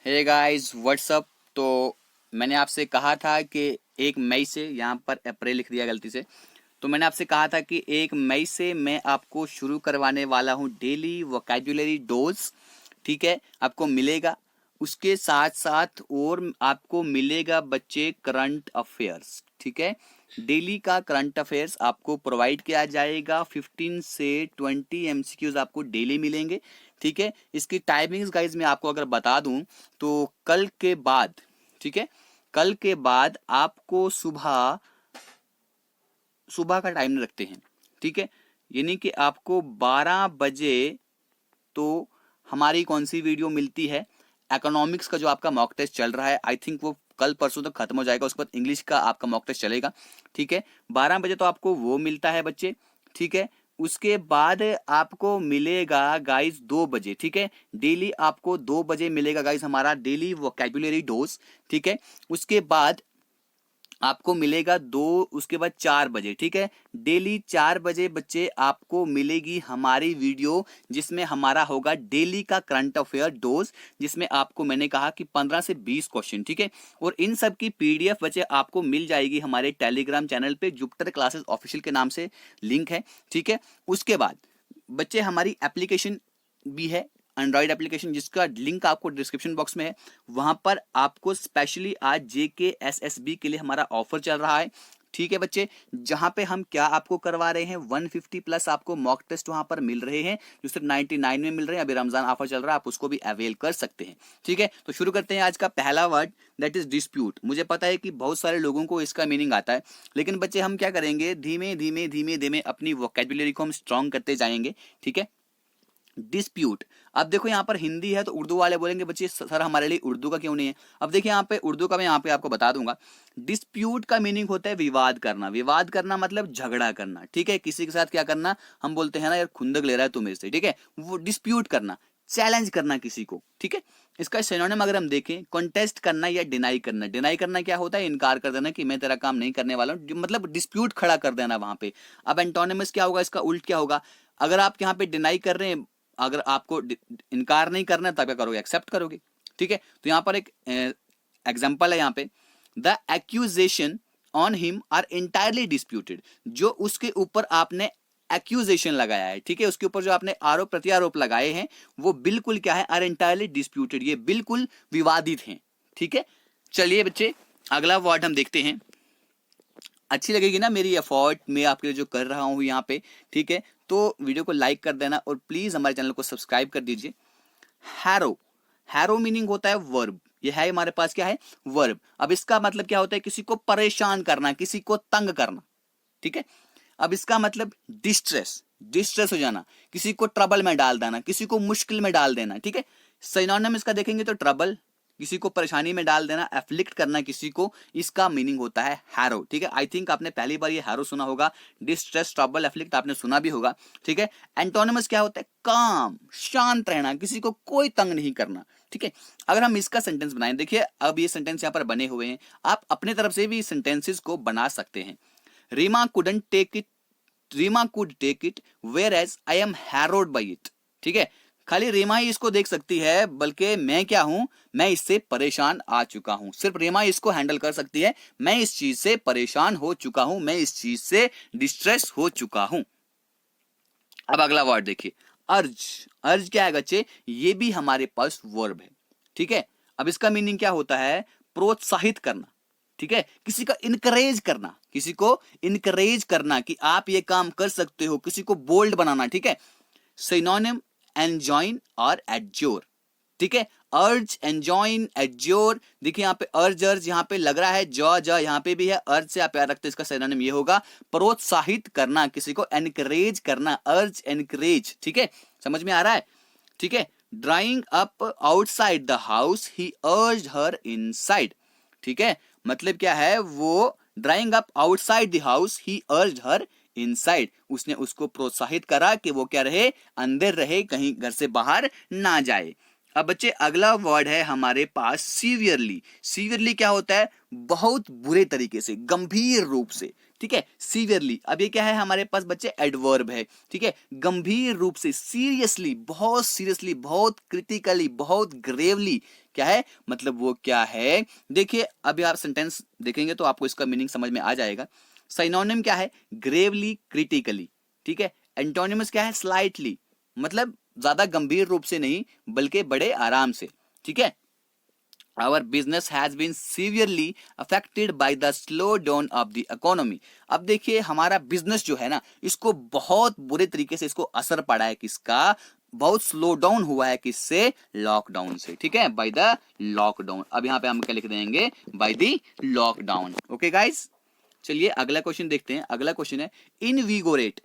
Hey guys what's up. तो मैंने आपसे कहा था कि 1 मई से, यहाँ पर अप्रैल लिख दिया गलती से, तो मैंने आपसे कहा था कि 1 मई से मैं आपको शुरू करवाने वाला हूँ डेली वोकैबुलरी डोज। ठीक है, आपको मिलेगा। उसके साथ साथ और आपको मिलेगा बच्चे करंट अफेयर्स। ठीक है, डेली का करंट अफेयर्स आपको प्रोवाइड किया जाएगा। 15 से 20 एमसीक्यूज आपको डेली मिलेंगे। ठीक है, इसकी टाइमिंग्स गाइज मैं आपको अगर बता दूं तो कल के बाद, ठीक है, कल के बाद आपको सुबह सुबह का टाइम रखते हैं। ठीक है, यानी कि आपको 12 बजे तो हमारी कौन सी वीडियो मिलती है, इकोनॉमिक्स का जो आपका मॉक टेस्ट चल रहा है, आई थिंक वो कल परसों तक खत्म हो जाएगा। उसके बाद इंग्लिश का आपका मॉक टेस्ट चलेगा। ठीक है, 12 बजे तो आपको वो मिलता है बच्चे। ठीक है, उसके बाद आपको मिलेगा गाइस 2 बजे। ठीक है, डेली आपको 2 बजे मिलेगा गाइस हमारा डेली वोकैबुलरी डोज। ठीक है, उसके बाद आपको मिलेगा 2, उसके बाद 4 बजे। ठीक है, डेली 4 बजे बच्चे आपको मिलेगी हमारी वीडियो, जिसमें हमारा होगा डेली का करंट अफेयर डोज, जिसमें आपको मैंने कहा कि 15 से 20 क्वेश्चन। ठीक है, और इन सब की पीडीएफ बच्चे आपको मिल जाएगी हमारे टेलीग्राम चैनल पे, जुपिटर क्लासेस ऑफिशियल के नाम से लिंक है। ठीक है, उसके बाद बच्चे हमारी एप्लीकेशन भी है, एंड्रॉइड एप्लीकेशन, जिसका लिंक आपको डिस्क्रिप्शन बॉक्स में है। वहां पर आपको स्पेशली आज JKSSB के लिए हमारा ऑफर चल रहा है। ठीक है बच्चे, जहां पे हम क्या आपको करवा रहे हैं, 150 प्लस आपको मॉक टेस्ट वहां पर मिल रहे हैं, जो सिर्फ 99 में मिल रहे हैं। अभी रमजान ऑफर चल रहा है, आप उसको भी अवेल कर सकते हैं। ठीक है, तो शुरू करते हैं। आज का पहला वर्ड दैट इज डिस्प्यूट। मुझे पता है कि बहुत सारे लोगों को इसका मीनिंग आता है, लेकिन बच्चे हम क्या करेंगे, धीमे धीमे धीमे धीमे अपनी वोकैबुलरी को हम स्ट्रॉन्ग करते जाएंगे। ठीक है, डिस्प्यूट। अब देखो यहाँ पर हिंदी है तो उर्दू वाले बोलेंगे बच्चे सर हमारे लिए उर्दू का क्यों नहीं है। अब देखिए यहाँ पे उर्दू का मैं यहाँ पे आपको बता दूंगा। डिस्प्यूट का मीनिंग होता है विवाद करना। विवाद करना मतलब झगड़ा करना। ठीक है, किसी के साथ क्या करना, हम बोलते हैं ना यार खुंदक ले रहा है तू मेरे से। ठीक है, वो डिस्प्यूट करना, चैलेंज करना किसी को। ठीक है, इसका सिनोनिम अगर हम देखें, कॉन्टेस्ट करना या डिनाई करना। डिनाई करना क्या होता है, इनकार कर देना कि मैं तेरा काम नहीं करने वाला हूं, मतलब डिस्प्यूट खड़ा कर देना वहां पे। अब एंटोनिमस क्या होगा, इसका उल्ट क्या होगा। अगर आप यहाँ पे डिनाई कर रहे हैं, अगर आपको इनकार नहीं करना है तब क्या करोगे, एक्सेप्ट करोगे। ठीक है, तो यहां पर एक एग्जांपल है यहाँ पे, the accusation on him are entirely disputed. जो उसके ऊपर आपने एक्यूजेशन लगाया है, ठीक है, उसके ऊपर जो आपने आरोप प्रत्यारोप लगाए हैं, वो बिल्कुल क्या है, आर इंटायरली डिस्प्यूटेड, ये बिल्कुल विवादित हैं। ठीक है, चलिए बच्चे अगला वर्ड हम देखते हैं। अच्छी लगेगी ना मेरी एफर्ट मैं आपके लिए जो कर रहा हूं यहाँ पे। ठीक है, तो वीडियो को लाइक कर देना और प्लीज हमारे चैनल को सब्सक्राइब कर दीजिए। हैरो। हैरो मीनिंग होता है वर्ब। ये है हमारे पास क्या है, वर्ब। अब इसका मतलब क्या होता है, किसी को परेशान करना, किसी को तंग करना। ठीक है, अब इसका मतलब डिस्ट्रेस, डिस्ट्रेस हो जाना, किसी को ट्रबल में डाल देना, किसी को मुश्किल में डाल देना। ठीक है, सिनोनिम इसका देखेंगे तो ट्रबल, किसी को परेशानी में डाल देना, एफ्लिक्ट करना किसी को, इसका मीनिंग होता है हैरो। ठीक है, आई थिंक आपने पहली बार ये हैरो सुना होगा। डिस्ट्रेस, ट्रबल, एफ्लिक्ट आपने सुना भी होगा। ठीक है, एंटोनिमस क्या होता है, काम, शांत रहना, किसी को कोई तंग नहीं करना। ठीक है, अगर हम इसका सेंटेंस बनाएं, देखिए अब ये सेंटेंस यहाँ पर बने हुए हैं, आप अपने तरफ से भी सेंटेंसेस को बना सकते हैं। Reema couldn't take it, Reema could take it whereas I am harrowed by it. ठीक है, खाली रीमा ही इसको देख सकती है, बल्कि मैं क्या हूं, मैं इससे परेशान आ चुका हूं। सिर्फ रीमा इसको हैंडल कर सकती है, मैं इस चीज से परेशान हो चुका हूं, मैं इस चीज से डिस्ट्रेस हो चुका हूं। अब अगला वर्ड देखिए, अर्ज। अर्ज क्या है बच्चे, ये भी हमारे पास वर्ब है। ठीक है, अब इसका मीनिंग क्या होता है, प्रोत्साहित करना। ठीक है, किसी का इनकरेज करना, किसी को इनकरेज करना कि आप ये काम कर सकते हो, किसी को बोल्ड बनाना। ठीक है, सिनोनिम एंजॉइन और एडज्योर। ठीक है, अर्ज, एंजॉइन, एडज्योर। देखिए यहाँ पे अर्ज, अर्ज यहाँ पे लग रहा है, जॉ ज यहाँ पे भी है, अर्ज से आप याद रखते हैं, इसका सिनोनिम ये होगा प्रोत्साहित करना, किसी को एनकरेज करना, अर्ज, एनकरेज। ठीक है, समझ में आ रहा है। ठीक है, drawing up outside the house he urge her inside. ठीक है, मतलब क्या है, वो drawing up outside the house he urge her inside, उसने उसको प्रोत्साहित करा कि वो क्या रहे, अंदर रहे, कहीं घर से बाहर ना जाए। अब बच्चे अगला वर्ड है हमारे पास सीवियरली। सीवियरली क्या होता है, बहुत बुरे तरीके से, गंभीर रूप से। ठीक है, सीवियरली। अब ये क्या है हमारे पास बच्चे, एडवर्ब है, ठीक है, गंभीर रूप से, सीरियसली, बहुत सीरियसली, बहुत क्रिटिकली, बहुत ग्रेवली, क्या है मतलब वो क्या है। देखिए अभी आप सेंटेंस देखेंगे तो आपको इसका मीनिंग समझ में आ जाएगा। सिनोनिम क्या है, ग्रेवली, क्रिटिकली, ठीक है। एंटोनिमस क्या है, स्लाइटली, मतलब ज्यादा गंभीर रूप से नहीं बल्कि बड़े आराम से, ठीक है। Our business has been severely affected by the slowdown of the economy। अब देखिए हमारा बिजनेस जो है ना, इसको बहुत बुरे तरीके से इसको असर पड़ा है, किसका, बहुत स्लो डाउन हुआ है, किससे, लॉकडाउन से, ठीक है, बाय द लॉकडाउन। अब यहाँ पे हम क्या लिख देंगे, by the lockdown. Okay guys, चलिए अगला क्वेश्चन देखते हैं। अगला क्वेश्चन है इनविगोरेट।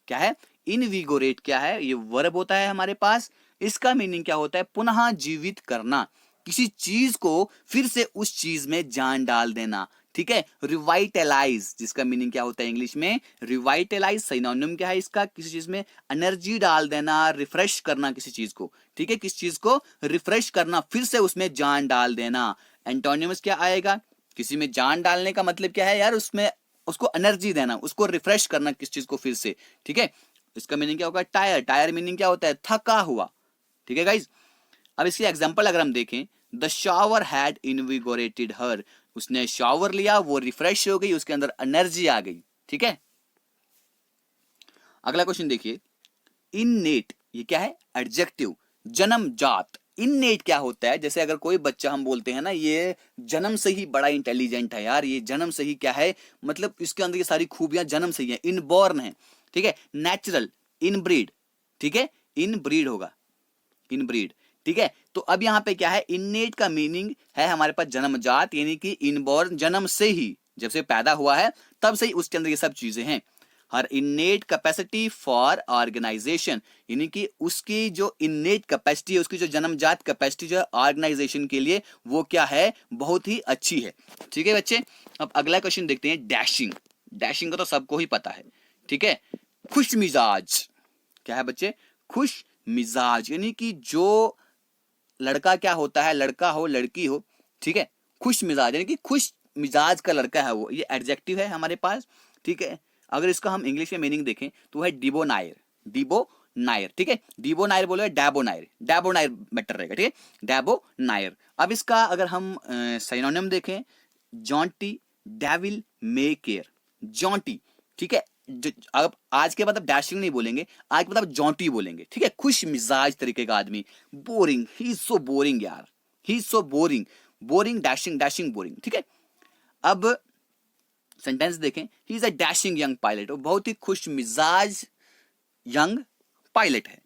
क्या है, इनविगोरेट क्या है, ये वर्ब होता है हमारे पास। इसका मीनिंग क्या होता है, पुनः जीवित करना, किसी चीज को फिर से उस चीज में जान डाल देना, ठीक है। रिवाइटलाइज, जिसका मीनिंग क्या होता है इंग्लिश में, रिवाइटलाइज। सिनोनिम क्या है इसका, किसी चीज में एनर्जी डाल देना, रिफ्रेश करना किसी चीज को, ठीक है, किसी चीज को रिफ्रेश करना, फिर से उसमें जान डाल देना। एंटोनिमस क्या आएगा, किसी में जान डालने का मतलब क्या है यार, उसमें उसको एनर्जी देना, उसको रिफ्रेश करना किस चीज को फिर से, ठीक है। इसका मीनिंग क्या होगा, टायर। टायर मीनिंग क्या होता है, थका हुआ, ठीक है गाइज। अब इसकी एग्जांपल अगर हम देखें, द शावर हैड इनविगोरेटेड हर, उसने शावर लिया, वो रिफ्रेश हो गई, उसके अंदर एनर्जी आ गई, ठीक है। अगला क्वेश्चन देखिए, इननेट, ये क्या है, एडजेक्टिव, जन्मजात। इननेट क्या होता है, जैसे अगर कोई बच्चा हम बोलते हैं ना, ये जन्म से ही बड़ा इंटेलिजेंट है यार, ये जन्म से ही क्या है, मतलब इसके अंदर ये सारी खूबियां जन्म से ही है, इनबॉर्न है, ठीक है। नेचुरल, इनब्रीड, ठीक है, इनब्रीड होगा, इनब्रीड, ठीक है। तो अब यहाँ पे क्या है, इननेट का मीनिंग है हमारे पास जन्मजात, यानी कि इनबॉर्न, जन्म से ही, जब से पैदा हुआ है तब से ही उसके अंदर ये सब चीजें हैं। हर इननेट कैपेसिटी फॉर ऑर्गेनाइजेशन, यानी कि उसकी जो इननेट कैपेसिटी है, उसकी जो जन्मजात कैपेसिटी जो है ऑर्गेनाइजेशन के लिए, वो क्या है, बहुत ही अच्छी है, ठीक है बच्चे। अब अगला क्वेश्चन देखते हैं, डैशिंग। डैशिंग का तो सबको ही पता है, ठीक है। खुश मिजाज, क्या है बच्चे, खुश मिजाज, यानी कि जो लड़का क्या होता है, लड़का हो लड़की हो, ठीक है, खुश मिजाज यानी कि खुश मिजाज का लड़का है वो, ये एडजेक्टिव है हमारे पास, ठीक है। अगर इसका हम इंग्लिश में मीनिंग देखें तो है डिबोनायर, डिबोनायर, ठीक है। डिबोनायर बोले डैबोनायर, डैबोनायर बेटर रहेगा, ठीक है, डैबोनायर। अब इसका अगर हम सिनोनिम देखें, जॉन्टी, डेविल, मे केयर, जॉन्टी, ठीक है। अब आज के बाद अब डैशिंग नहीं बोलेंगे, आज के बाद अब जॉन्टी बोलेंगे, ठीक है, खुश मिजाज तरीके का आदमी। Boring, he is so boring यार, he is so boring, boring, dashing, dashing, boring, ठीक है। अब सेंटेंस देखें, he is a dashing young pilot, वो बहुत ही खुश मिजाज यंग पायलट है।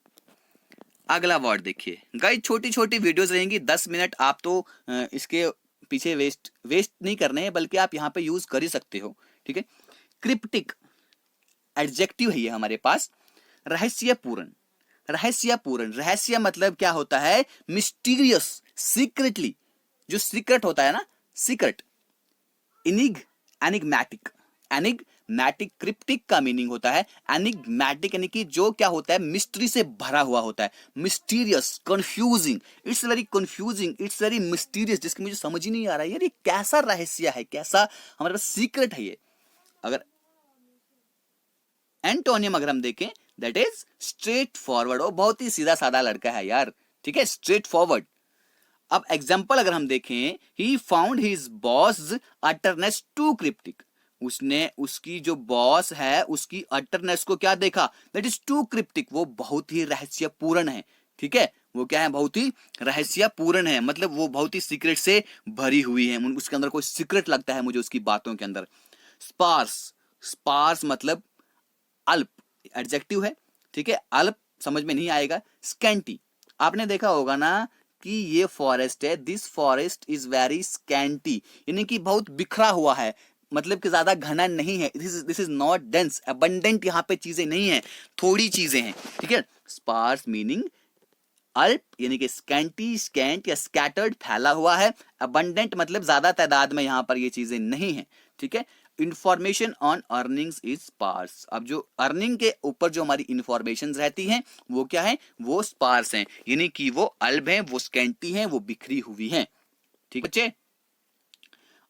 अगला वर्ड देखिए गाइस, छोटी छोटी वीडियोस रहेंगी, 10 मिनट आप तो इसके पीछे वेस्ट नहीं करने हैं, बल्कि आप यहाँ पे यूज कर ही सकते हो, ठीक है। क्रिप्टिक एडजेक्टिव है ये हमारे पास, रहस्यपूर्ण, रहस्यपूर्ण, रहस्य मतलब क्या होता है, मिस्टीरियस, सीक्रेटली, जो सीक्रेट होता है ना, सीक्रेट। एनिग्मैटिक, एनिग्मैटिक, क्रिप्टिक का मीनिंग होता है एनिग्मैटिक, यानी कि जो क्या होता है, मिस्ट्री से भरा हुआ होता है, mysterious, confusing, it's very confusing, it's very mysterious, जिसकी मुझे समझ ही नहीं आ रहा है यार, ये कैसा रहस्य है, कैसा हमारे पास सीक्रेट है ये। अगर एंटोनियम अगर हम देखें, दैट इज स्ट्रेट फॉरवर्ड, वो बहुत ही सीधा साधा लड़का है यार, ठीक है, स्ट्रेट फॉरवर्ड। अब एग्जाम्पल अगर हम देखें, he found his boss utterance too cryptic, उसने उसकी जो बॉस है उसकी अटरनेस को क्या देखा, दैट इज टू क्रिप्टिक, वो बहुत ही रहस्यपूर्ण है, ठीक है, वो क्या है, बहुत ही रहस्यपूर्ण है, मतलब वो बहुत ही सीक्रेट से भरी हुई है, उसके अंदर कोई सीक्रेट लगता है मुझे उसकी बातों के अंदर। स्पार्स, स्पार्स मतलब अल्प, एडजेक्टिव है, ठीक है, अल्प समझ में नहीं आएगा। स्कैंटी, आपने देखा होगा ना कि ये फॉरेस्ट है, this forest is very scanty, यानी कि बहुत बिखरा हुआ है, मतलब कि ज्यादा घना नहीं है, this is not dense, abundant, यहाँ पे चीजें नहीं है, थोड़ी चीजें हैं, ठीक है। स्पार्स मीनिंग अल्प, यानी कि स्कैंटी, स्कैंट या स्कैटर्ड, फैला हुआ है। अबंडेंट मतलब ज्यादा तादाद में यहाँ पर ये चीजें नहीं है, ठीक है। Information on earnings is sparse, अब जो अर्निंग के ऊपर जो हमारी इंफॉर्मेशन रहती हैं वो क्या है, वो स्पार्स हैं, यानी कि वो अल्प हैं, वो स्कैंटी हैं, वो बिखरी हुई हैं, ठीक बच्चे।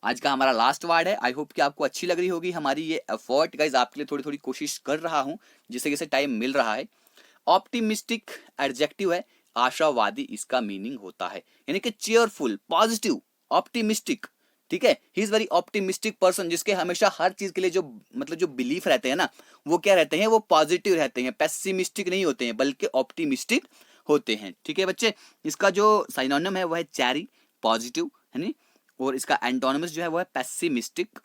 आज का हमारा लास्ट वर्ड है। आई होप कि आपको अच्छी लग रही होगी हमारी ये एफर्ट गाइज। आपके लिए थोड़ी थोड़ी कोशिश कर रहा हूँ जिससे जैसे टाइम मिल रहा है। ऑप्टिमिस्टिक एडजेक्टिव है, आशावादी इसका मीनिंग होता है, यानी कि चेयरफुल, पॉजिटिव, ऑप्टिमिस्टिक। ठीक है, he is very optimistic person, जिसके हमेशा हर चीज के लिए जो मतलब जो बिलीफ रहते हैं ना, वो क्या रहते हैं, वो पॉजिटिव रहते हैं, पेसिमिस्टिक नहीं होते हैं बल्कि ऑप्टिमिस्टिक होते हैं। ठीक है बच्चे, इसका जो साइनोनिम है वो है चैरी, पॉजिटिव है नी, और इसका एंटोनिमस जो है वो है पेसिमिस्टिक,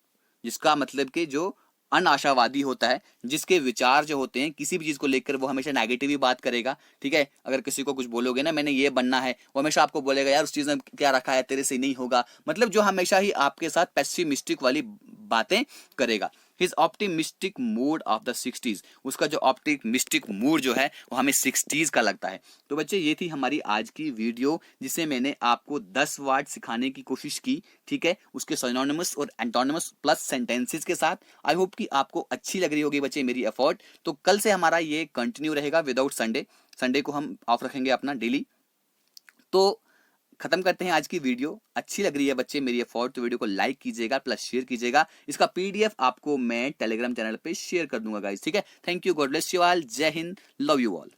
जिसका मतलब कि जो अनाशावादी होता है, जिसके विचार जो होते हैं किसी भी चीज को लेकर वो हमेशा नेगेटिव ही बात करेगा। ठीक है, अगर किसी को कुछ बोलोगे ना मैंने ये बनना है, वो हमेशा आपको बोलेगा यार उस चीज में क्या रखा है, तेरे से नहीं होगा, मतलब जो हमेशा ही आपके साथ पेसिमिस्टिक वाली बातें करेगा। His optimistic mood off the 60s, उसका जो ऑप्टिमिस्टिक मूड जो है वो हमें 60s का लगता है। तो बच्चे ये थी हमारी आज की वीडियो, जिसे मैंने आपको 10 वर्ड सिखाने की कोशिश की। ठीक है, उसके सिनोनिमस और एंटोनिमस प्लस सेंटेंसेस के साथ। आई होप कि आपको अच्छी लग रही होगी बच्चे मेरी एफर्ट। तो कल से हमारा ये कंटिन्यू रहेगा विदाउट संडे। संडे को हम ऑफ रखेंगे अपना डेली। तो खत्म करते हैं आज की वीडियो। अच्छी लग रही है बच्चे मेरी एफर्ट तो वीडियो को लाइक कीजिएगा प्लस शेयर कीजिएगा। इसका पीडीएफ आपको मैं टेलीग्राम चैनल पे शेयर कर दूंगा गाइस। ठीक है, thank you, God bless you all, जय हिंद, लव यू ऑल।